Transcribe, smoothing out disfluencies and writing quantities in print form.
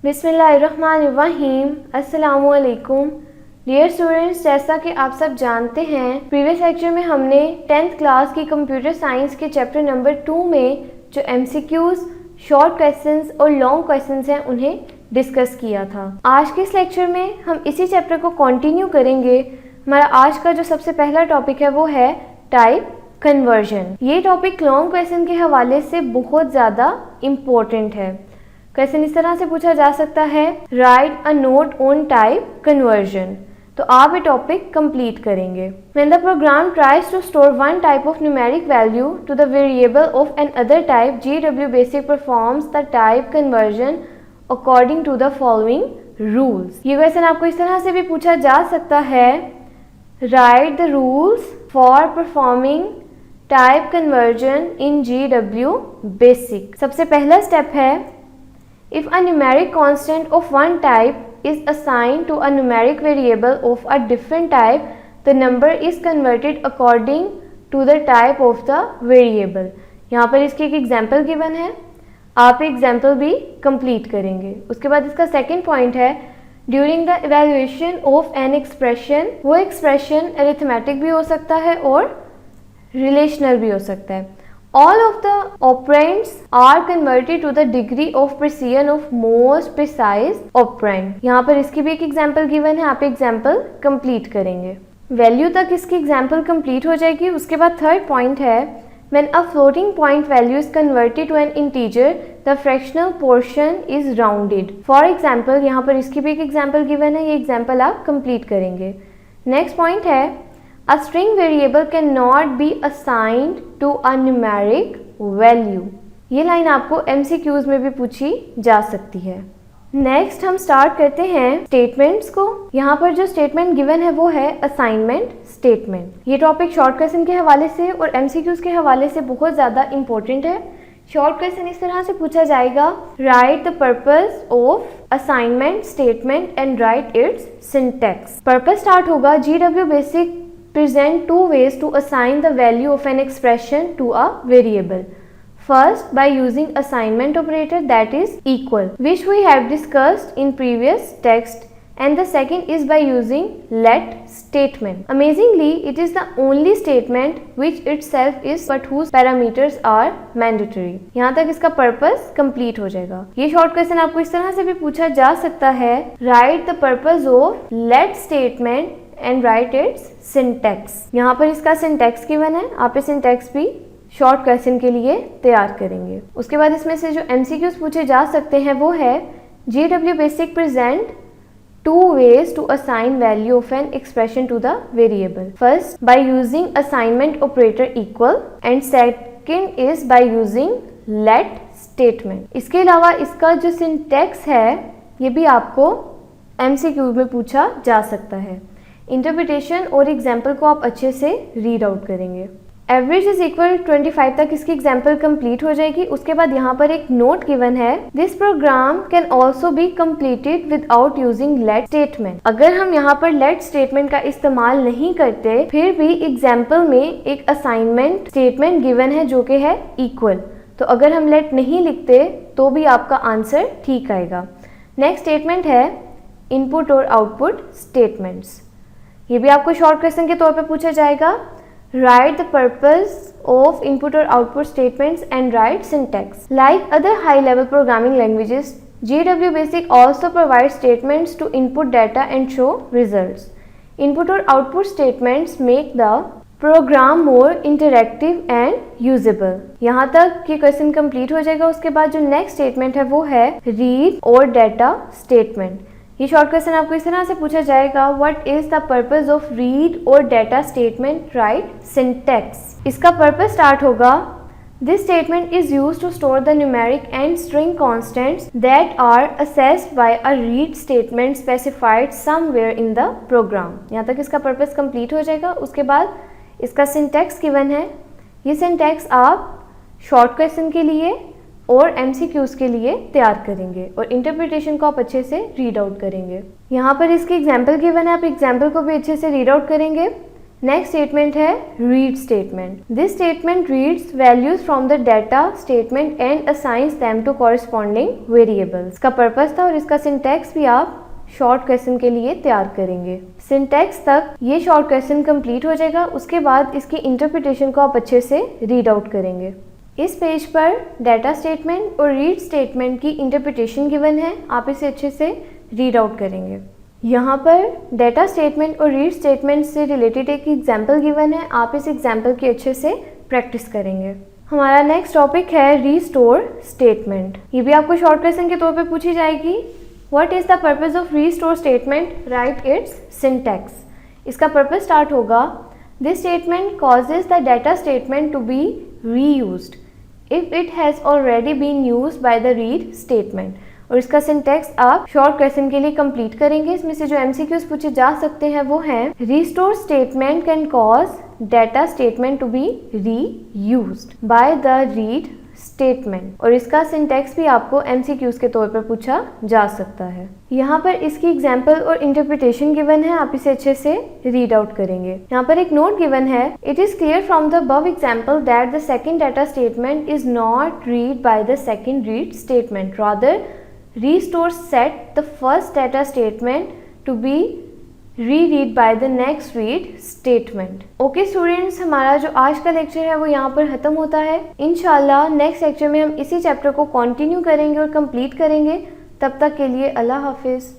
बिस्मिल्लाहिर्रहमानिर्रहीम। अस्सलामुअलैकुम dear students, जैसा कि आप सब जानते हैं प्रीवियस लेक्चर में हमने 10th क्लास की कंप्यूटर साइंस के चैप्टर नंबर 2 में जो MCQs, शॉर्ट क्वेश्चंस और लॉन्ग क्वेश्चंस हैं उन्हें डिस्कस किया था। आज के इस लेक्चर में हम इसी चैप्टर को कंटिन्यू करेंगे। हमारा आज का जो सबसे पहला टॉपिक है वो है टाइप कन्वर्जन। ये टॉपिक लॉन्ग क्वेश्चन के हवाले से बहुत ज़्यादा इम्पोर्टेंट है। क्वेश्चन इस तरह से पूछा जा सकता है, right a note on type conversion. तो आप ये टॉपिक कंप्लीट करेंगे। When the program tries to store one type of numeric value to the variable of another type, GW Basic performs the type conversion according to the following rules। ये question आपको इस तरह से भी पूछा जा सकता है, write the rules for performing type conversion in GW Basic। सबसे पहला स्टेप है, if a numeric constant of one type is assigned to a numeric variable of a different type, the number is converted according to the type of the variable। यहाँ पर इसकी एक example given है, आप example भी complete करेंगे। उसके बाद इसका सेकेंड पॉइंट है, during the evaluation of an expression, वो एक्सप्रेशन अरिथमेटिक भी हो सकता है और रिलेशनल भी हो सकता है। All of the operands are converted to the degree of precision of most precise operand। यहाँ पर इसकी भी एक एग्जाम्पल गिवन है, आप एग्जाम्पल कंप्लीट करेंगे। वैल्यू तक इसकी एग्जाम्पल कंप्लीट हो जाएगी। उसके बाद थर्ड पॉइंट है, when a floating point value is converted to an integer, the fractional portion is rounded। For example, यहाँ पर इसकी भी एक एग्जाम्पल गिवन है, ये एग्जाम्पल आप कंप्लीट करेंगे। नेक्स्ट पॉइंट है, A string variable cannot be assigned to a numeric value। ये लाइन आपको MCQs में भी पूछी जा सकती है। नेक्स्ट हम स्टार्ट करते हैं स्टेटमेंट्स को। यहाँ पर जो स्टेटमेंट गिवन है वो है असाइनमेंट स्टेटमेंट। ये टॉपिक शॉर्ट क्वेश्चन के हवाले से और MCQs के हवाले से बहुत ज़्यादा इंपॉर्टेंट है। शॉर्ट क्वेश्चन इस तरह से पूछा जाएगा, write the purpose of assignment statement and write its syntax. Purpose start होगा, GW Basic present two ways to assign the value of an expression to a variable. First, by using assignment operator, that is equal, which we have discussed in previous text, and the second is by using let statement. Amazingly, it is the only statement which itself is but whose parameters are mandatory। यहाँ तक इसका purpose complete हो जाएगा। ये short question आपको इस तरह से भी पूछा जा सकता है, write the purpose of let statement and write its syntax. यहाँ पर इसका सिंटैक्स गिवन है, आप ये सिंटैक्स भी शॉर्ट क्वेश्चन के लिए तैयार करेंगे। उसके बाद इसमें से जो MCQs पूछे जा सकते हैं वो है, GW Basic present two ways to assign value of an expression to the variable. First, by using assignment operator equal, and second is by using let statement। इसके अलावा इसका जो सिंटैक्स है ये भी आपको MCQ में पूछा जा सकता है। इंटरप्रिटेशन और एग्जाम्पल को आप अच्छे से रीड आउट करेंगे। एवरेज इज इक्वल 25 तक इसकी एग्जाम्पल कंप्लीट हो जाएगी। उसके बाद यहाँ पर एक नोट गिवन है, this program can also be completed without using let statement. अगर हम यहाँ पर लेट स्टेटमेंट का इस्तेमाल नहीं करते फिर भी एग्जाम्पल में एक असाइनमेंट स्टेटमेंट गिवन है जो कि है इक्वल, तो अगर हम लेट नहीं लिखते तो भी आपका आंसर ठीक आएगा। नेक्स्ट स्टेटमेंट है इनपुट और आउटपुट स्टेटमेंट्स। ये भी आपको शॉर्ट क्वेश्चन के तौर पे पूछा जाएगा, write the purpose of input और output statements and write syntax. Like other high level programming languages, GW Basic also provides statements to input data and show results. Input और output statements make the program more interactive and usable। यहाँ तक कि question complete हो जाएगा। उसके बाद जो next statement है वो है रीड और डाटा स्टेटमेंट। ये शॉर्ट क्वेश्चन आपको इस तरह से पूछा जाएगा, what is the purpose of read और डाटा स्टेटमेंट राइट सिंटैक्स। इसका पर्पस स्टार्ट होगा, this statement is used to store the numeric and string constants that are accessed by a read statement specified somewhere in the program. यहाँ तक इसका purpose complete हो जाएगा। उसके बाद इसका सिंटैक्स गिवन है, ये सिंटैक्स आप शॉर्ट क्वेश्चन के लिए और MCQs के लिए तैयार करेंगे और इंटरप्रिटेशन को आप अच्छे से रीड आउट करेंगे। यहाँ पर इसकी एग्जाम्पल गिवन है, आप एग्जाम्पल को भी अच्छे से रीड आउट करेंगे। नेक्स्ट स्टेटमेंट है read statement. This statement reads values from the data statement and assigns them to corresponding variables. इसका पर्पस था और इसका सिंटैक्स भी आप शॉर्ट क्वेश्चन के लिए तैयार करेंगे। सिंटैक्स तक ये शॉर्ट क्वेश्चन कंप्लीट हो जाएगा, उसके बाद इसकी इंटरप्रिटेशन को आप अच्छे से रीड आउट करेंगे। इस पेज पर डाटा स्टेटमेंट और रीड स्टेटमेंट की इंटरप्रिटेशन गिवन है, आप इसे अच्छे से रीड आउट करेंगे। यहाँ पर डाटा स्टेटमेंट और रीड स्टेटमेंट से रिलेटेड एक एग्जाम्पल गिवन है, आप इस एग्जाम्पल की अच्छे से प्रैक्टिस करेंगे। हमारा नेक्स्ट टॉपिक है रीस्टोर स्टेटमेंट। ये भी आपको शॉर्ट क्वेश्चन के तौर पे पूछी जाएगी। What is the purpose of restore statement? Write its syntax. इसका पर्पस स्टार्ट होगा This statement causes the data statement to be reused if it has already been used by the read statement. और इसका syntax आप short question के लिए complete करेंगे। इसमें से जो MCQs पूछे जा सकते हैं वो हैं Restore statement can cause data statement to be reused by the read statement. और इसका सिंटैक्स भी आपको MCQs के तौर पर पूछा जा सकता है। यहाँ पर इसकी एग्जाम्पल और इंटरप्रिटेशन गिवन है, आप इसे अच्छे से रीड आउट करेंगे। यहाँ पर एक नोट गिवन है it is clear from the above example that the second data statement is not read by the second read statement, rather restore set the first data statement to be reread by the next read statement. Okay students, हमारा जो आज का lecture है वो यहाँ पर ख़त्म होता है। इंशाल्लाह नेक्स्ट लेक्चर में हम इसी चैप्टर को कंटिन्यू करेंगे और कंप्लीट करेंगे। तब तक के लिए अल्लाह हाफिज़।